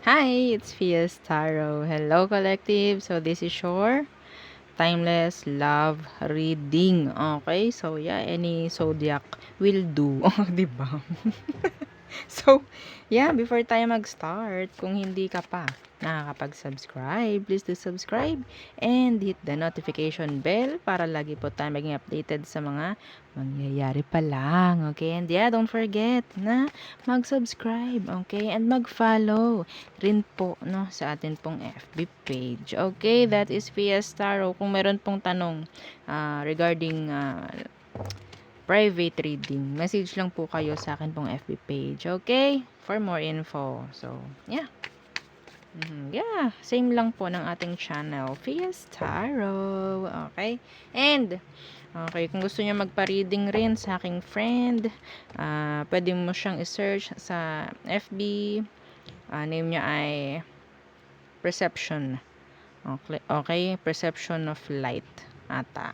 Hi, it's Fias Taro. Hello, collective. So, this is your timeless love reading. Okay? So, yeah, any zodiac will do. Di ba? So, yeah, before tayo mag-start, kung hindi ka pa nakakapag-subscribe, please do subscribe and hit the notification bell para lagi po tayo maging updated sa mga mangyayari pa lang. Okay? And yeah, don't forget na mag-subscribe, okay? And mag-follow rin po no, sa atin pong FB page. Okay? That is Fias Taro. Kung meron pong tanong regarding private reading, message lang po kayo sa akin pong FB page, okay? For more info. So, yeah. Yeah, same lang po ng ating channel, Fias Tarot. Okay? And, okay, kung gusto niyo magpa-reading rin sa aking friend, pwede mo siyang i-search sa FB. Name niya ay Perception. Okay, Perception of Light. Ata.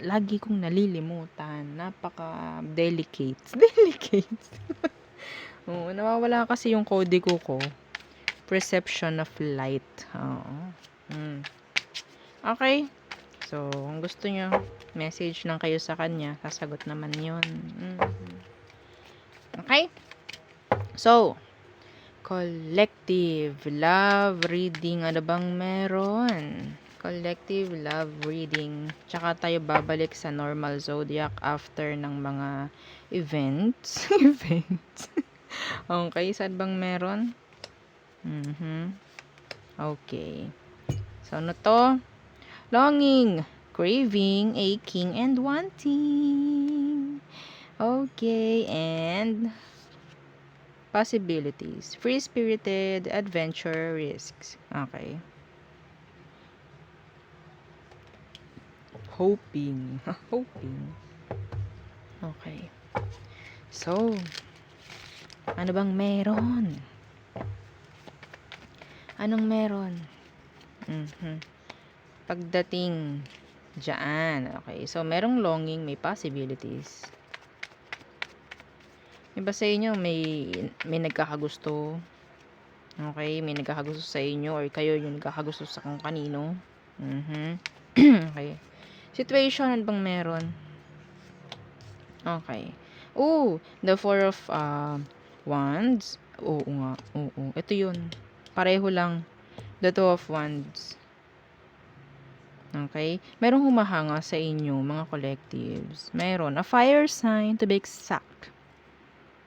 Lagi kong nalilimutan. Napaka-delicate. Delicate. Oo, nawawala kasi yung kodigo ko. Perception of Light. Oo. Okay. So, kung gusto nyo, message lang kayo sa kanya. Sasagot naman yun. Okay? So, collective love reading. Ano bang meron? Collective love reading. Tsaka tayo babalik sa normal zodiac after ng mga events. Events. Okay, saan bang meron? Okay. So, ano to? Longing, craving, aching, and wanting. Okay, and possibilities. Free-spirited, adventure, risks. Okay. Hoping. Hoping. Okay. So, ano bang meron? Anong meron? Pagdating dyan. Okay. So, merong longing, may possibilities. Iba sa inyo, may nagkakagusto. Okay. May nagkakagusto sa inyo or kayo yung nagkakagusto sa kung kanino. Okay. Situation, ano bang meron? Okay. Oh, the Four of Wands. Oo nga. Oo. Ito yun. Pareho lang. The Two of Wands. Okay? Merong humahanga sa inyo, mga collectives. Meron. A fire sign to be exact.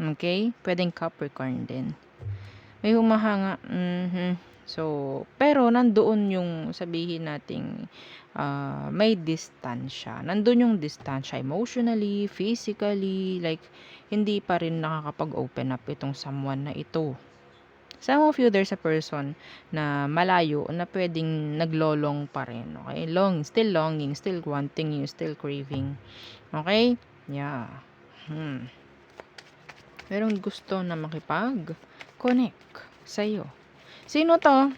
Okay? Pwedeng Capricorn din. May humahanga. So, pero nandoon yung sabihin nating may distansya. Nandoon yung distansya emotionally, physically, like hindi pa rin nakakapag-open up itong someone na ito. Some of you, there's a person na malayo na pwedeng naglolong pa rin. Okay? Still longing, still wanting you, still craving. Okay? Yeah. Merong gusto na makipag-connect sa'yo. Sino to?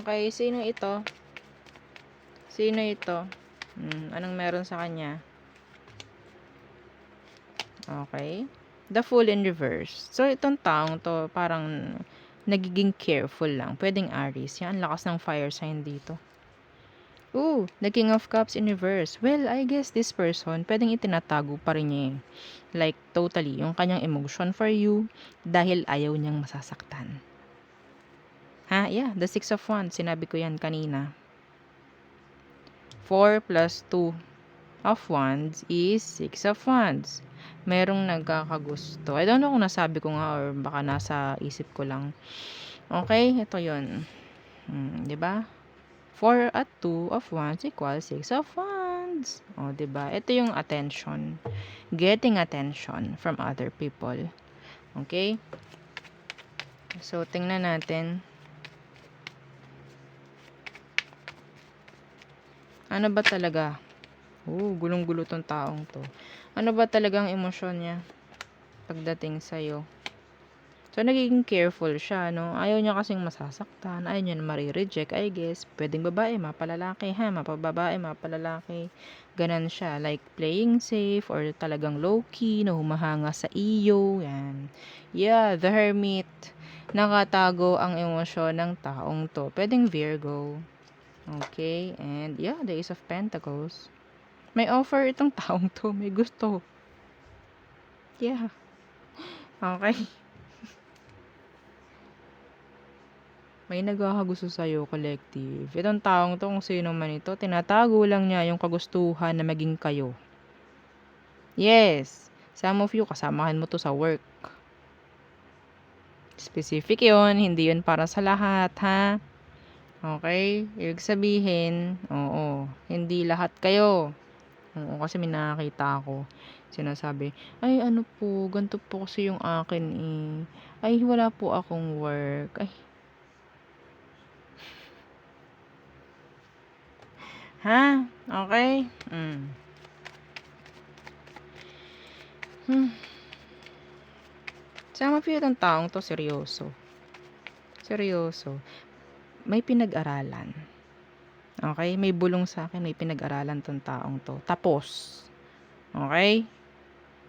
Okay, sino ito? Sino ito? Anong meron sa kanya? Okay. The Fool in reverse. So, itong taong to, parang nagiging careful lang. Pwedeng Aries. Yan, lakas ng fire sign dito. Ooh, the King of Cups in reverse. Well, I guess this person, pwedeng itinatago pa rin niya eh. Like, totally, yung kanyang emotion for you, dahil ayaw niyang masasaktan. Yeah, the Six of Wands. Sinabi ko yan kanina. 4 plus 2 of Wands is 6 of Wands. Merong nagkakagusto. I don't know kung nasabi ko nga or baka nasa isip ko lang. Okay, ito yun. Diba? 4 at 2 of Wands equals 6 of Wands. O, diba? Ito yung attention. Getting attention from other people. Okay? So, tingnan natin. Ano ba talaga? Gulong-gulo tong taong to. Ano ba talagang emosyon niya pagdating sa'yo? So, nagiging careful siya, no? Ayaw niya kasing masasaktan. Ayaw niya na marireject, I guess. Pwedeng babae, mapalalaki, mapababae, mapalalaki. Ganon siya. Like, playing safe or talagang low-key na humahanga sa iyo. Yan. Yeah, the Hermit. nakatago ang emosyon ng taong to. Pwedeng Virgo. Okay, and yeah, the Ace of Pentacles. May offer itong taong to, may gusto. Yeah. Okay. May nagkakagusto sa'yo, collective. Itong taong to, kung sino man ito, tinatago lang niya yung kagustuhan na maging kayo. Yes. Some of you, kasamahan mo to sa work. Specific yon, hindi yon para sa lahat, ha? Okay? Ibig sabihin, oo, hindi lahat kayo. Oo, kasi may nakakita ako. Sinasabi, ay ano po, ganito po kasi yung akin eh. Ay, wala po akong work. Ay, ha? Okay? Sama po yung taong to, seryoso. Seryoso. May pinag-aralan. Okay? May bulong sa akin, may pinag-aralan tong taong to. Tapos. Okay?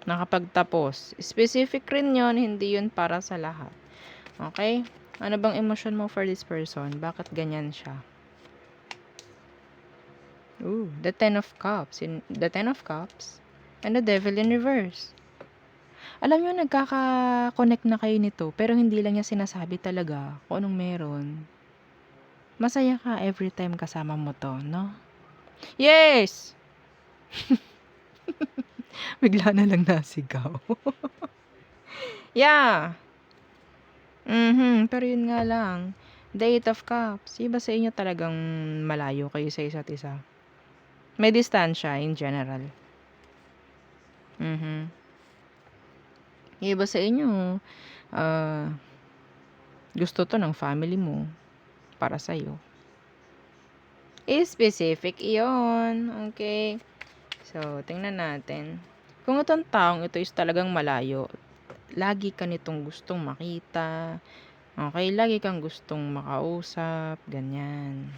Nakapagtapos. Specific rin yon, hindi yun para sa lahat. Okay? Ano bang emosyon mo for this person? Bakit ganyan siya? Ooh, the Ten of Cups. The Ten of Cups and the Devil in reverse. Alam nyo, nagkaka-connect na kayo nito, pero hindi lang niya sinasabi talaga kung anong meron. Masaya ka every time kasama mo to, no? Yes! Bigla na lang nasigaw. Yeah. Pero yun nga lang, the Eight of Cups, iba sa inyo talagang malayo kayo sa isa't isa. May distansya in general. Iba sa inyo, gusto to ng family mo para sa'yo. Specific iyon. Okay. So, tingnan natin. Kung itong taong ito is talagang malayo, lagi ka nitong gustong makita. Okay, lagi kang gustong makausap, ganyan.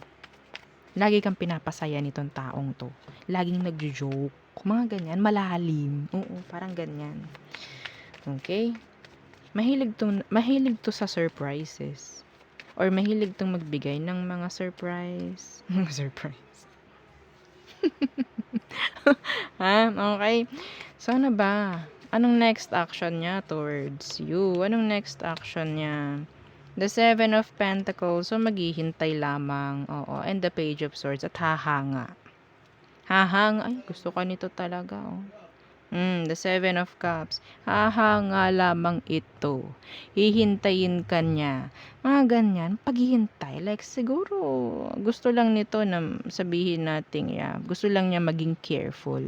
Lagi kang pinapasaya nitong taong to. Laging nagjo-joke, mga ganyan, malalim. Oo, parang ganyan. Okay? Mahilig to sa surprises. Or mahilig tong magbigay ng mga surprise. Mga surprise. Ha? Okay? So, ano ba? Anong next action niya towards you? Anong next action niya? The Seven of Pentacles. So, maghihintay lamang. Oo. And the Page of Swords. At hahanga. Hahanga. Ay, gusto ka nito talaga. Oh. The Seven of Cups. Hahanga lamang ito. Hihintayin ka niya. Mga ganyan. Paghihintay. Like, siguro, gusto lang nito na sabihin natin, yeah, gusto lang niya maging careful.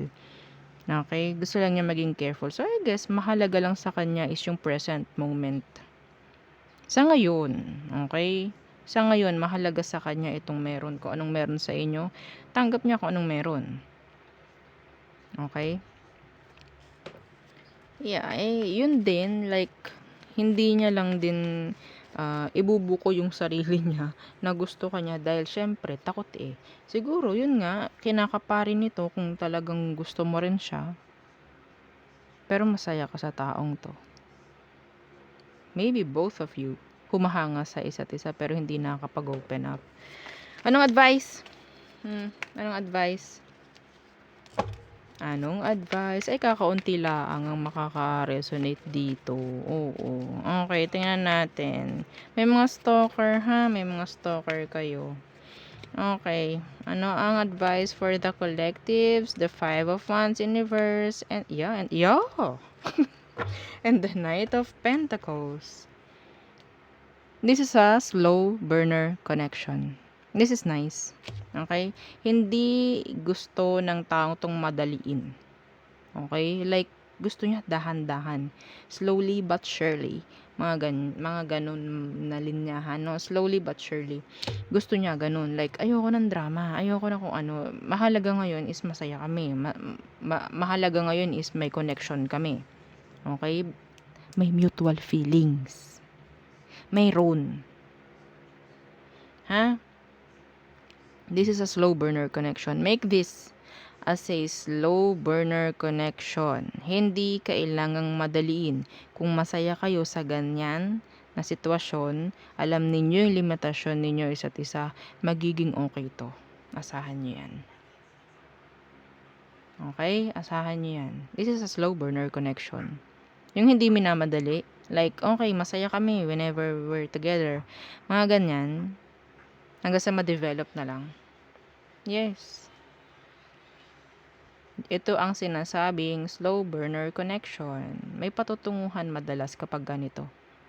Okay? Gusto lang niya maging careful. So, I guess, mahalaga lang sa kanya is yung present moment. Sa ngayon, okay? Sa ngayon, mahalaga sa kanya itong meron ko. Anong meron sa inyo? Tanggap niya kung anong meron. Okay? Yeah, yun din, like, hindi niya lang din ibubuko yung sarili niya na gusto kanya dahil syempre, takot eh. Siguro, yun nga, kinakaparin nito kung talagang gusto mo rin siya. Pero masaya ka sa taong to. Maybe both of you humahanga sa isa't isa pero hindi nakakapag-open up. Anong advice? Anong advice? Anong advice? Ay, kakaunti lang ang makaka-resonate dito. Oo. Okay, tingnan natin. May mga stalker, ha? May mga stalker kayo. Okay. Ano ang advice for the collectives? The Five of Wands in reverse. And yeah. And the Knight of Pentacles. This is a slow burner connection. This is nice. Okay? Hindi gusto ng taong tong madaliin. Okay? Like, gusto niya dahan-dahan. Slowly but surely. Mga ganun na linyahan, no? Slowly but surely. Gusto niya ganun. Like, ayoko ng drama. Ayoko na kung ano. Mahalaga ngayon is masaya kami. Mahalaga ngayon is may connection kami. Okay? May mutual feelings. Mayroon. Ha? This is a slow burner connection. Make this as a slow burner connection. Hindi kailangang madaliin. Kung masaya kayo sa ganyan, na sitwasyon, alam ninyo yung limitasyon ninyo isa't isa, magiging okay to. Asahan nyo yan. Okay? Asahan nyo yan. This is a slow burner connection. Yung hindi minamadali. Like, okay, masaya kami whenever we're together. Mga ganyan. Hanggang sa ma-develop na lang. Yes. Ito ang sinasabing slow burner connection. May patutunguhan madalas kapag ganito.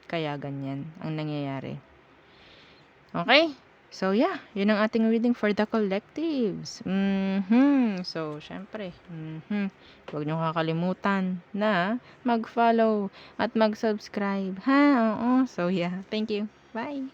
Kaya ganyan ang nangyayari. Okay? So, yeah. Yun ang ating reading for the collectives. So, syempre, huwag nyo kakalimutan na mag-follow at mag-subscribe. Ha? Oo. So, yeah. Thank you. Bye.